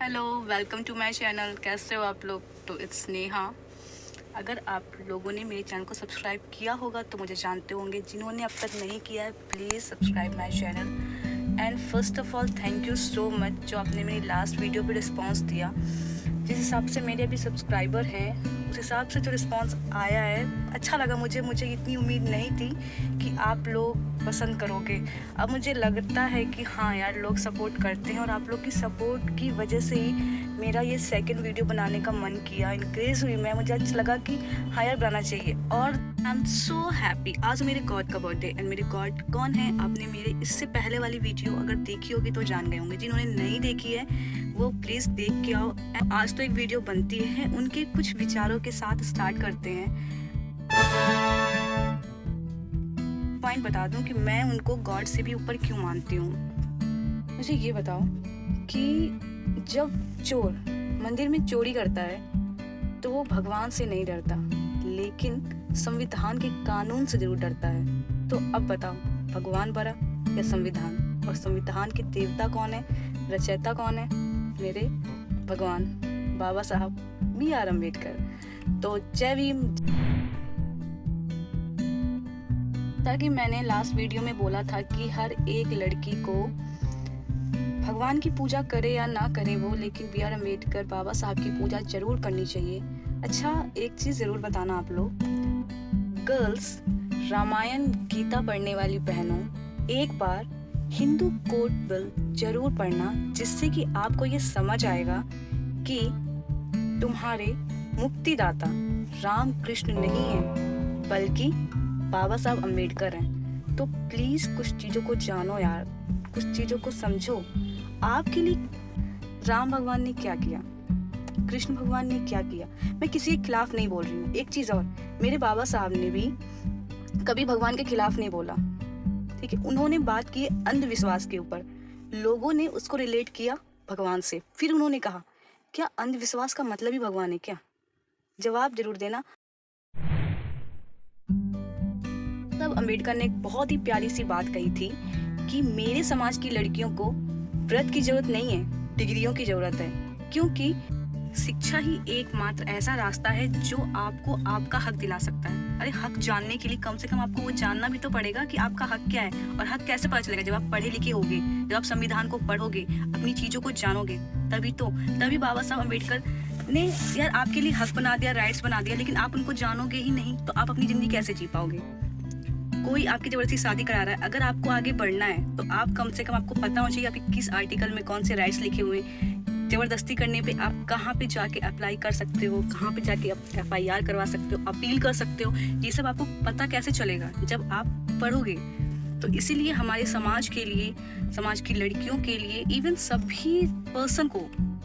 Hello, welcome to my channel. कैसे हो आप लोग? तो इट्स नेहा। अगर आप लोगों ने मेरे चैनल को सब्सक्राइब किया होगा तो मुझे जानते होंगे। जिन्होंने अब तक नहीं किया है please subscribe my channel. And first of all thank you so much जो आपने मेरी लास्ट वीडियो पे रिस्पांस दिया। जिस हिसाब से मेरे अभी सब्सक्राइबर हैं उस हिसाब से जो रिस्पांस आया है अच्छा लगा मुझे इतनी उम्मीद नहीं थी कि आप लोग पसंद करोगे। अब मुझे लगता है कि हाँ यार, लोग सपोर्ट करते हैं और आप लोग की सपोर्ट की वजह से ही मेरा ये सेकंड वीडियो बनाने का मन किया, इंक्रेज हुई मैं। मुझे अच्छा लगा कि हाँ यार बनाना चाहिए। और आई एम सो हैप्पी। आज मेरे गॉड का बर्थडे एंड मेरे गॉड कौन है आपने मेरे इससे पहले वाली वीडियो अगर देखी होगी तो जान गए होंगे। जिन्होंने नहीं देखी है वो प्लीज़ देख के आओ। आज तो एक वीडियो बनती है, उनके कुछ विचारों के साथ स्टार्ट करते हैं। पॉइंट बता दूं कि मैं उनको गॉड से भी ऊपर क्यों मानती हूँ। मुझे ये बताओ कि जब चोर मंदिर में चोरी करता है तो वो भगवान से नहीं डरता, लेकिन संविधान के कानून से जरूर डरता है। तो अब बताओ, भगवान बड़ा या संविधान? और संविधान के देवता कौन है, रचयिता कौन है? मेरे भगवान बाबा साहब B.R. अम्बेडकर। तो जय भीम। ताकि मैंने लास्ट वीडियो में बोला था कि हर एक लड़की को भगवान की पूजा करे या ना करे वो, लेकिन B.R. अम्बेडकर बाबा साहब की पूजा जरूर करनी चाहिए। अच्छा, एक चीज़ ज़रूर बताना आप लोग गर्ल्स, रामायण गीता पढ़ने वाली बहनों, एक बार हिंदू कोड बिल जरूर पढ़ना, जिससे कि आपको ये समझ आएगा कि तुम्हारे मुक्तिदाता राम कृष्ण नहीं हैं बल्कि बाबा साहब अम्बेडकर हैं। तो प्लीज़ कुछ चीज़ों को जानो यार, कुछ चीज़ों को समझो। आपके लिए राम भगवान ने क्या किया, कृष्ण भगवान ने क्या किया। मैं किसी के खिलाफ नहीं बोल रही हूँ। एक चीज़ और, मेरे बाबा साहब ने भी कभी भगवान के खिलाफ नहीं बोला, ठीक है। उन्होंने बात की अंधविश्वास के ऊपर, लोगों ने उसको रिलेट किया भगवान से, फिर उन्होंने कहा क्या अंधविश्वास का मतलब ही भगवान है क्या? जवाब जरूर देना। तब अम्बेडकर ने एक बहुत ही प्यारी सी बात कही थी कि मेरे समाज की लड़कियों को व्रत की जरूरत नहीं है, डिग्रियों की जरूरत है, क्योंकि शिक्षा ही एकमात्र ऐसा रास्ता है जो आपको आपका हक दिला सकता है। अरे हक जानने के लिए कम से कम आपको वो जानना भी तो पड़ेगा कि आपका हक क्या है। और हक कैसे पता चलेगा? जब आप पढ़े लिखे होगे, जब आप संविधान को पढ़ोगे, अपनी चीजों को जानोगे, तभी बाबा साहब अम्बेडकर ने यार आपके लिए हक बना दिया, राइट्स बना दिया, लेकिन आप उनको जानोगे ही नहीं तो आप अपनी जिंदगी कैसे जी पाओगे? कोई आपकी जबरदस्ती शादी करा रहा है, अगर आपको आगे बढ़ना है तो आप कम से कम आपको पता होना चाहिए आपके किस आर्टिकल में कौन से राइट्स लिखे हुए हैं। जबरदस्ती करने पे आप कहाँ पे जाके अप्लाई कर सकते हो, कहाँ पे जाके FIR करवा सकते हो, अपील कर सकते हो, ये सब आपको पता कैसे चलेगा जब आप पढ़ोगे। तो इसीलिए हमारे समाज के लिए, समाज की लड़कियों के लिए, इवन सभी पर्सन को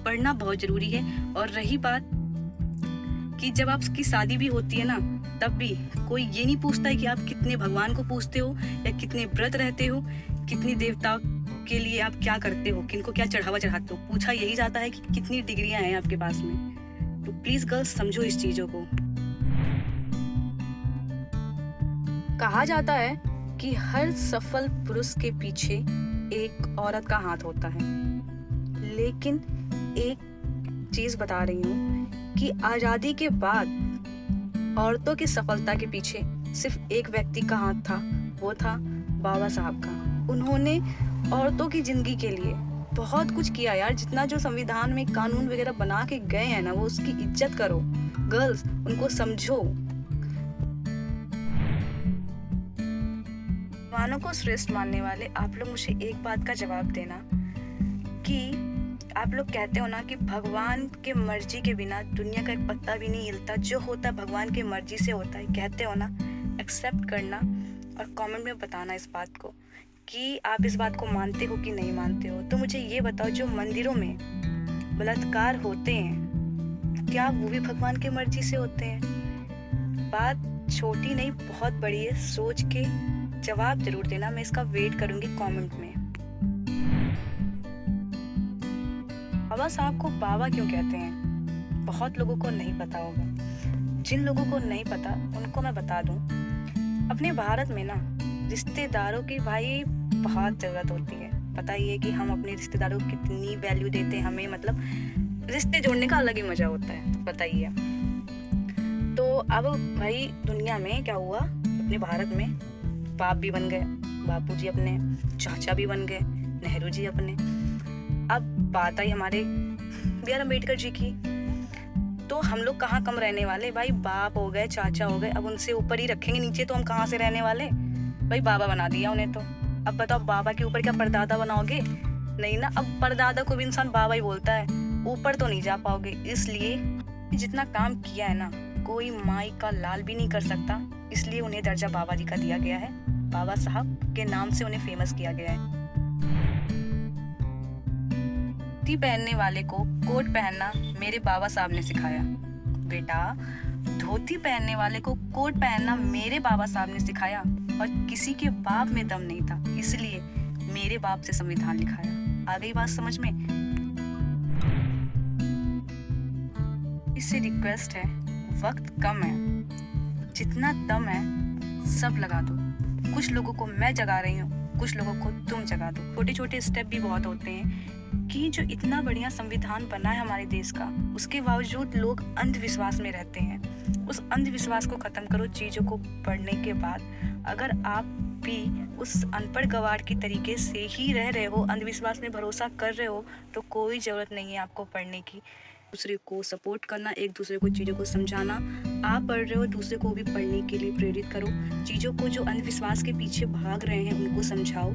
पढ़ना बहुत जरूरी है। और रही बात कि जब आपकी शादी भी होती है ना, तब भी कोई ये नहीं पूछता है कि आप कितने भगवान को पूछते हो या कितने व्रत रहते हो, कितनी देवता के लिए आप क्या करते हो, किनको क्या चढ़ावा चढ़ाते हो। पूछा यही जाता है कि कितनी डिग्रियां हैं आपके पास में। तो प्लीज गर्ल्स समझो इस चीजों को। कहा जाता है कि हर सफल पुरुष के पीछे एक औरत का हाथ होता है, लेकिन एक चीज बता रही हूँ कि आजादी के बाद औरतों की सफलता के पीछे सिर्फ एक व्यक्ति का हाथ था, वो था बाबा साहब का। उन्होंने औरतों की जिंदगी के लिए बहुत कुछ किया यार। जितना जो संविधान में कानून वगैरह बना के गए हैं ना, वो उसकी इज्जत करो गर्ल्स, उनको समझो। भगवानों को श्रेष्ठ मानने वाले आप लोग मुझे एक बात का जवाब देना कि आप लोग कहते हो ना कि भगवान के मर्जी के बिना दुनिया का एक पत्ता भी नहीं हिलता, जो होता है भगवान की मर्जी से होता है, कहते हो ना। एक्सेप्ट करना और कमेंट में बताना इस बात को कि आप इस बात को मानते हो कि नहीं मानते हो। तो मुझे ये बताओ, जो मंदिरों में बलात्कार होते हैं क्या वो भी भगवान की मर्जी से होते हैं? बात छोटी नहीं बहुत बड़ी है, सोच के जवाब जरूर देना। मैं इसका वेट करूंगी कमेंट में। बाबा साहब को बाबा क्यों कहते हैं? बहुत लोगों को नहीं पता होगा। जिन लोगों को नहीं पता उनको मैं बता दूं, अपने भारत में ना रिश्तेदारों की भाई बहुत ज़रूरत होती है। पता ही है कि हम अपने रिश्तेदारों को कितनी वैल्यू देते हैं। हमें मतलब रिश्ते जोड़ने का अलग ही मजा होता है, तो पता ही है। तो अब भाई दुनिया में क्या हुआ, अपने भारत में बाप भी बन गए, बापूजी अपने, चाचा भी बन गए, नेहरू जी अपने। अब बात आई हमारे B.R. अम्बेडकर जी की, तो हम लोग कहाँ कम रहने वाले भाई, बाप हो गए, चाचा हो गए, अब उनसे ऊपर ही रखेंगे, नीचे तो हम कहाँ से रहने वाले भाई, बाबा बना दिया उन्हें तो। अब बताओ बाबा के ऊपर क्या परदादा बनाओगे, नहीं ना, अब परदादा को भी इंसान बाबा ही बोलता है, ऊपर तो नहीं जा पाओगे। इसलिए जितना काम किया है ना, कोई माई का लाल भी नहीं कर सकता, इसलिए उन्हें दर्जा बाबा जी का दिया गया है, बाबा साहब के नाम से उन्हें फेमस किया गया है। धोती पहनने वाले को कोट पहनना मेरे बाबा साहब ने सिखाया। बेटा, धोती पहनने वाले को कोट पहनना मेरे बाबा साहब ने सिखाया, और किसी के बाप में दम नहीं था, इसलिए मेरे बाप से संविधान लिखाया। आ गई बात समझ में? इससे रिक्वेस्ट है, वक्त कम है, जितना दम है सब लगा दो। कुछ लोगों को मैं जगा रही हूँ, कुछ लोगों को तुम जगा दो। छोटे छोटे स्टेप भी बहुत होते हैं कि जो इतना बढ़िया संविधान बना है हमारे देश का, उसके बावजूद लोग अंधविश्वास में रहते हैं। उस अंधविश्वास को खत्म करो चीज़ों को पढ़ने के बाद। अगर आप भी उस अनपढ़ गवार की तरीके से ही रह रहे हो, अंधविश्वास में भरोसा कर रहे हो, तो कोई ज़रूरत नहीं है आपको पढ़ने की। दूसरे को सपोर्ट करना, एक दूसरे को चीज़ों को समझाना। आप पढ़ रहे हो, दूसरे को भी पढ़ने के लिए प्रेरित करो। चीज़ों को जो अंधविश्वास के पीछे भाग रहे हैं उनको समझाओ।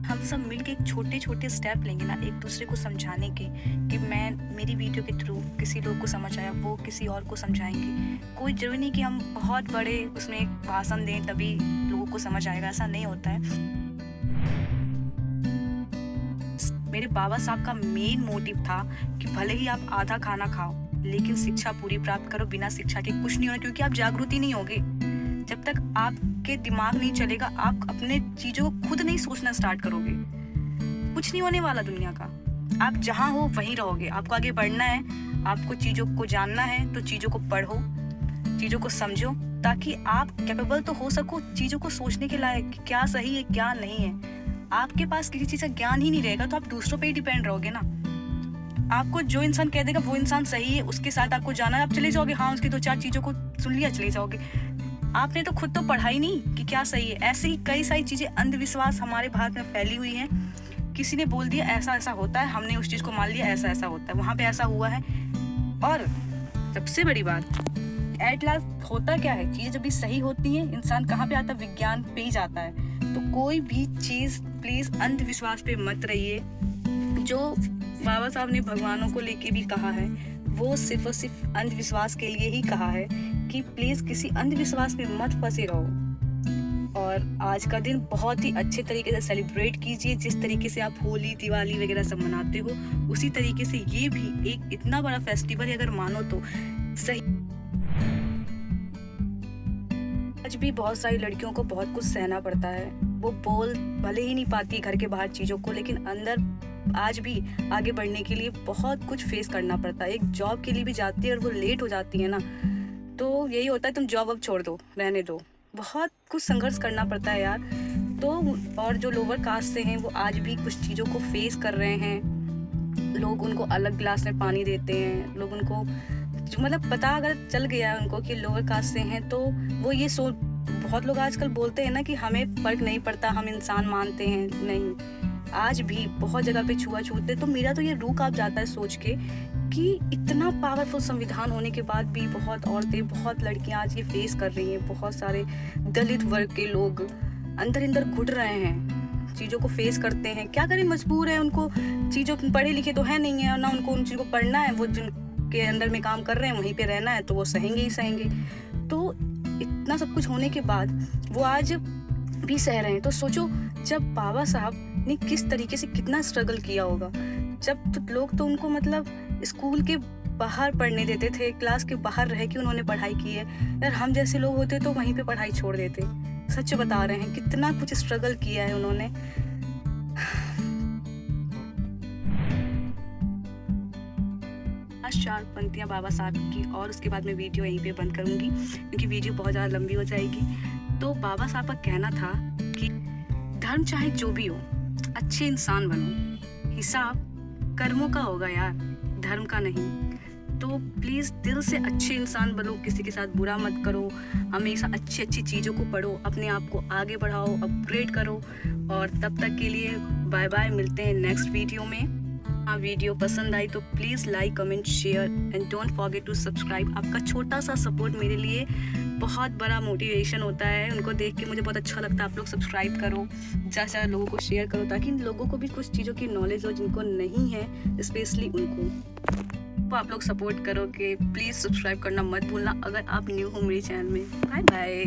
हम सब मिलके एक छोटे छोटे स्टेप लेंगे ना एक दूसरे को समझाने के, कि मेरी वीडियो के थ्रू किसी लोग को समझ आया, वो किसी और को समझाएंगे। कोई जरूरी नहीं कि हम बहुत बड़े उसमें एक भाषण दें तभी लोगों को समझ आएगा, ऐसा नहीं होता है। मेरे बाबा साहब का मेन मोटिव था कि भले ही आप आधा खाना खाओ, लेकिन शिक्षा पूरी प्राप्त करो। बिना शिक्षा के कुछ नहीं होना, क्योंकि आप जागरूक ही नहीं होगे। जब तक आपके दिमाग नहीं चलेगा, आप अपने चीज़ों को खुद नहीं सोचना स्टार्ट करोगे, कुछ नहीं होने वाला दुनिया का। आप जहाँ हो वहीं रहोगे। आपको आगे बढ़ना है, आपको चीज़ों को जानना है, तो चीज़ों को पढ़ो, चीज़ों को समझो, ताकि आप कैपेबल तो हो सको चीज़ों को सोचने के लायक, क्या सही है क्या नहीं है। आपके पास किसी चीज़ का ज्ञान ही नहीं रहेगा तो आप दूसरों पे ही डिपेंड रहोगे ना। आपको जो इंसान कह देगा वो इंसान सही है, उसके साथ आपको जाना है, आप चले जाओगे। हाँ, उसकी दो चार चीज़ों को सुन लिया, चले जाओगे। आपने तो खुद तो पढ़ा ही नहीं कि क्या सही है। ऐसे ही कई सारी चीज़ें अंधविश्वास हमारे भारत में फैली हुई हैं। किसी ने बोल दिया ऐसा ऐसा होता है, हमने उस चीज़ को मान लिया ऐसा ऐसा होता है, वहाँ पे ऐसा हुआ है। और सबसे बड़ी बात, एट लास्ट होता क्या है, चीज़ें जब भी सही होती हैं, इंसान कहाँ पे आता है, विज्ञान पे ही जाता है। तो कोई भी चीज़ प्लीज़ अंधविश्वास पे मत रहिए। जो बाबा साहब ने भगवानों को लेके भी कहा है, वो सिर्फ और सिर्फ अंधविश्वास के लिए ही कहा है कि प्लीज़ किसी अंधविश्वास में मत फंसे रहो। और आज का दिन बहुत ही अच्छे तरीके से सेलिब्रेट कीजिए। जिस तरीके से आप होली, दिवाली वगैरह सब मनाते हो, उसी तरीके से ये भी एक इतना बड़ा फेस्टिवल है, अगर मानो तो सही। आज भी बहुत सारी लड़कियों को बहुत कुछ सहना पड़ता है। वो बोल भले ही नहीं पाती घर के बाहर चीज़ों को, लेकिन अंदर आज भी आगे बढ़ने के लिए बहुत कुछ फेस करना पड़ता है। एक जॉब के लिए भी जाती है और वो लेट हो जाती है ना, तो यही होता है तुम जॉब अब छोड़ दो, रहने दो। बहुत कुछ संघर्ष करना पड़ता है यार। तो और जो लोअर कास्ट से हैं वो आज भी कुछ चीज़ों को फेस कर रहे हैं। लोग उनको अलग गिलास में पानी देते हैं, लोग उनको मतलब पता अगर चल गया है उनको कि लोअर कास्ट से हैं, तो वो ये बहुत लोग आजकल बोलते हैं ना कि हमें फ़र्क नहीं पड़ता, हम इंसान मानते हैं। नहीं, आज भी बहुत जगह पे छुआछूत है। तो मेरा तो ये रूह कांप जाता है सोच के कि इतना पावरफुल संविधान होने के बाद भी बहुत औरतें, बहुत लड़कियां आज ये फेस कर रही हैं। बहुत सारे दलित वर्ग के लोग अंदर अंदर घुट रहे हैं, चीज़ों को फेस करते हैं। क्या करें, मजबूर है। उनको चीज़ों पढ़े लिखे तो है नहीं है, ना उनको उन चीज़ों को पढ़ना है। वो जिनके अंदर में काम कर रहे हैं वहीं पे रहना है, तो वो सहेंगे ही सहेंगे। तो इतना सब कुछ होने के बाद वो आज भी सह रहे हैं। तो सोचो जब बाबा साहब ने किस तरीके से कितना स्ट्रगल किया होगा। जब तो लोग तो उनको मतलब स्कूल के बाहर पढ़ने देते थे, क्लास के बाहर रह के उन्होंने पढ़ाई की है। यार हम जैसे लोग होते तो वहीं पे पढ़ाई छोड़ देते। सच बता रहे हैं, कितना कुछ स्ट्रगल किया है उन्होंने। आज 4 पंक्तियां बाबा साहब की, और उसके बाद मैं वीडियो यहीं पे बंद करूंगी क्योंकि वीडियो बहुत ज़्यादा लंबी हो जाएगी। तो बाबा साहब का कहना था कि धर्म चाहे जो भी हो, अच्छे इंसान बनो। हिसाब कर्मों का होगा यार, धर्म का नहीं। तो प्लीज़ दिल से अच्छे इंसान बनो, किसी के साथ बुरा मत करो, हमेशा अच्छी अच्छी चीज़ों को पढ़ो, अपने आप को आगे बढ़ाओ, अपग्रेड करो। और तब तक के लिए बाय बाय, मिलते हैं नेक्स्ट वीडियो में। वीडियो पसंद आई तो please like, comment, share and don't forget to subscribe. आपका छोटा सा सपोर्ट मेरे लिए बहुत बड़ा मोटिवेशन होता है, उनको देख के मुझे बहुत अच्छा लगता है। आप लोग सब्सक्राइब करो, ज़्यादा लोगों को शेयर करो, ताकि लोगों को भी कुछ चीज़ों की नॉलेज हो जिनको नहीं है, स्पेशली उनको। तो आप लोग सपोर्ट करो कि प्लीज़ सब्सक्राइब करना मत भूलना अगर आप न्यू हो मेरे चैनल में। Bye bye.